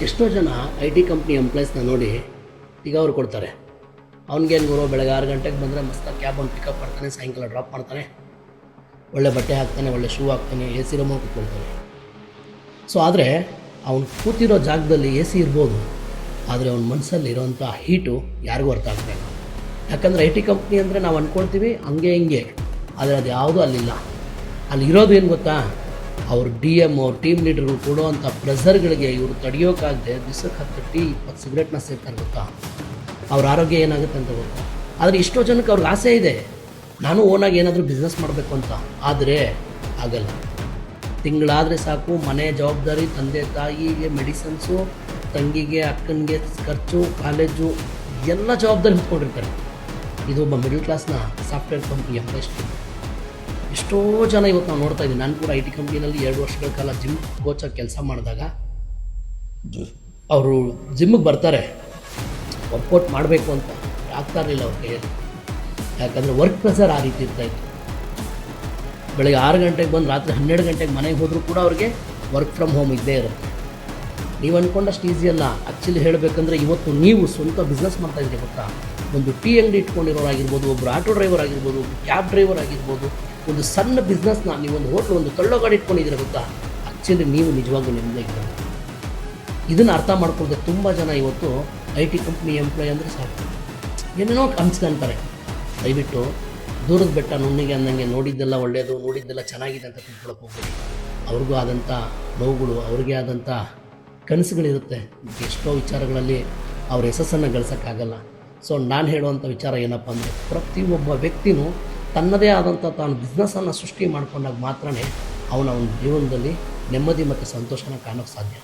ಎಷ್ಟೋ ಜನ I T company ಎಂಪ್ಲಾಯ್ಸ್ನ ನೋಡಿ ಈಗ ಅವ್ರು ಕೊಡ್ತಾರೆ. ಅವ್ನಿಗೇನು ಗುರು, ಬೆಳಗ್ಗೆ 6 ಗಂಟೆಗೆ ಬಂದರೆ ಮಸ್ತಾಗಿ ಕ್ಯಾಬ್ ಒಂದು ಪಿಕಪ್ ಮಾಡ್ತಾನೆ, ಸಾಯಂಕಾಲ ಡ್ರಾಪ್ ಮಾಡ್ತಾನೆ, ಒಳ್ಳೆ ಬಟ್ಟೆ ಹಾಕ್ತಾನೆ, ಒಳ್ಳೆ ಶೂ ಹಾಕ್ತಾನೆ, ಎ ಸಿ ರೂಮಲ್ಲಿ ಕೂತ್ಕೊಳ್ತಾನೆ. ಸೊ ಆದರೆ ಅವ್ನು ಕೂತಿರೋ ಜಾಗದಲ್ಲಿ ಎ ಸಿ ಇರ್ಬೋದು, ಆದರೆ ಅವ್ನ ಮನಸ್ಸಲ್ಲಿ ಇರೋವಂಥ ಹೀಟು ಯಾರಿಗೂ ಅರ್ಥ ಆಗ್ತಾಯಿಲ್ಲ. ಯಾಕಂದರೆ ಐ ಟಿ ಕಂಪ್ನಿ ಅಂದರೆ ನಾವು ಅಂದ್ಕೊಳ್ತೀವಿ ಹಂಗೆ ಹಿಂಗೆ, ಆದರೆ ಅದು ಯಾವುದೂ ಅಲ್ಲಿಲ್ಲ. ಅಲ್ಲಿ ಇರೋದು ಏನು ಗೊತ್ತಾ, ಅವ್ರ ಡಿ ಎಮ್, ಅವ್ರ ಟೀಮ್ ಲೀಡರ್ಗಳು ಕೊಡುವಂಥ ಪ್ರೆಸರ್ಗಳಿಗೆ ಇವರು ತಡೆಯೋಕ್ಕಾಗದೆ ದಿವಸಕ್ಕೆ 10 ಟೀ 20 ಸಿಗರೇಟ್ನ ಸೇರ್ತಾರೆ ಗೊತ್ತಾ. ಅವ್ರ ಆರೋಗ್ಯ ಏನಾಗುತ್ತೆ ಅಂತ ಗೊತ್ತಾ. ಆದರೆ ಎಷ್ಟೋ ಜನಕ್ಕೆ ಅವ್ರಿಗೆ ಆಸೆ ಇದೆ, ನಾನು ಓನಾಗಿ ಏನಾದರೂ ಬಿಸ್ನೆಸ್ ಮಾಡಬೇಕು ಅಂತ, ಆದರೆ ಆಗಲ್ಲ. ತಿಂಗಳಾದರೆ ಸಾಕು, ಮನೆ ಜವಾಬ್ದಾರಿ, ತಂದೆ ತಾಯಿಗೆ ಮೆಡಿಸನ್ಸು, ತಂಗಿಗೆ ಅಕ್ಕನಿಗೆ ಖರ್ಚು, ಕಾಲೇಜು, ಎಲ್ಲ ಜವಾಬ್ದಾರಿ ಹೊತ್ಕೊಂಡಿರ್ತಾರೆ. ಇದು ಒಬ್ಬ ಮಿಡಲ್ ಕ್ಲಾಸ್ನ ಸಾಫ್ಟ್ವೇರ್ ಕಂಪ್ನಿ ಎಂಪ್ಲಾಯ್ಸ್. ಎಷ್ಟೋ ಜನ ಇವತ್ತು ನಾವು ನೋಡ್ತಾ ಇದ್ದೀವಿ. ನಾನು ಕೂಡ ಐ ಟಿ ಕಂಪ್ನಿನಲ್ಲಿ 2 ವರ್ಷಗಳ ಕಾಲ ಜಿಮ್ ಕೋಚಾಗಿ ಕೆಲಸ ಮಾಡಿದಾಗ ಅವರು ಜಿಮ್ಮಿಗೆ ಬರ್ತಾರೆ, ವರ್ಕೌಟ್ ಮಾಡಬೇಕು ಅಂತ ಆಗ್ತಾ ಇರಲಿಲ್ಲ ಅವ್ರ ಕೈಯಲ್ಲಿ. ಯಾಕಂದರೆ ವರ್ಕ್ ಪ್ರೆಸರ್ ಆ ರೀತಿ ಇರ್ತಾಯಿತ್ತು. ಬೆಳಗ್ಗೆ 6 ಗಂಟೆಗೆ ಬಂದು ರಾತ್ರಿ 12 ಗಂಟೆಗೆ ಮನೆಗೆ ಹೋದರೂ ಕೂಡ ಅವ್ರಿಗೆ ವರ್ಕ್ ಫ್ರಮ್ ಹೋಮ್ ಇದ್ದೇ ಇರುತ್ತೆ. ನೀವು ಅಂದ್ಕೊಂಡಷ್ಟು ಈಸಿ ಅಲ್ಲ. ಆ್ಯಕ್ಚುಲಿ ಹೇಳಬೇಕಂದ್ರೆ ಇವತ್ತು ನೀವು ಸ್ವಂತ ಬಿಸ್ನೆಸ್ ಮಾಡ್ತಾಯಿದ್ದೀರಿ ಗೊತ್ತಾ. ಒಂದು ಟೀ ಅಂಗಡಿ ಇಟ್ಕೊಂಡಿರೋರಾಗಿರ್ಬೋದು, ಒಬ್ಬರು ಆಟೋ ಡ್ರೈವರ್ ಆಗಿರ್ಬೋದು, ಒಬ್ಬರು ಕ್ಯಾಬ್ ಡ್ರೈವರ್ ಆಗಿರ್ಬೋದು, ಒಂದು ಸಣ್ಣ ಬಿಸ್ನೆಸ್ನ ನೀವೊಂದು ಹೋಟ್ಲು, ಒಂದು ತಳ್ಳೋ ಗಾಡಿ ಇಟ್ಕೊಂಡಿದ್ದೀರ ಗೊತ್ತಾ. ಆ್ಯಕ್ಚುಲಿ ನೀವು ನಿಜವಾಗ್ಲೂ ನಿಮ್ಮದೇ ಇದ್ದೀರ. ಇದನ್ನು ಅರ್ಥ ಮಾಡ್ಕೊಳ್ಳದೆ ತುಂಬ ಜನ ಇವತ್ತು ಐ ಟಿ ಕಂಪ್ನಿ ಎಂಪ್ಲಾಯ್ ಅಂದರೆ ಸಾಕು ಏನೇನೋ ಅನ್ಸ್ಕೊಂತಾರೆ. ದಯವಿಟ್ಟು ದೂರದ ಬೆಟ್ಟ ನುಣ್ಣಿಗೆ ಅಂದಂಗೆ ನೋಡಿದ್ದೆಲ್ಲ ಒಳ್ಳೆಯದು, ನೋಡಿದ್ದೆಲ್ಲ ಚೆನ್ನಾಗಿದೆ ಅಂತ ತಿಳ್ಕೊಳಕ್ಕೆ ಹೋಗ್ಬೇಡಿ. ಅವ್ರಿಗೂ ಆದಂಥ ನೋವುಗಳು, ಅವ್ರಿಗೆ ಆದಂಥ ಕನಸುಗಳಿರುತ್ತೆ. ಎಷ್ಟೋ ವಿಚಾರಗಳಲ್ಲಿ ಅವ್ರ ಯಶಸ್ಸನ್ನು ಗಳಿಸೋಕ್ಕಾಗಲ್ಲ. ಸೊ ನಾನು ಹೇಳುವಂಥ ವಿಚಾರ ಏನಪ್ಪ ಅಂದರೆ, ಪ್ರತಿಯೊಬ್ಬ ವ್ಯಕ್ತಿನೂ ತನ್ನದೇ ಆದಂಥ ತಾನು ಬಿಸ್ನೆಸ್ಸನ್ನು ಸೃಷ್ಟಿ ಮಾಡ್ಕೊಂಡಾಗ ಮಾತ್ರನೇ ಅವನ ಜೀವನದಲ್ಲಿ ನೆಮ್ಮದಿ ಮತ್ತು ಸಂತೋಷನ ಕಾಣೋಕ್ಕೆ ಸಾಧ್ಯ.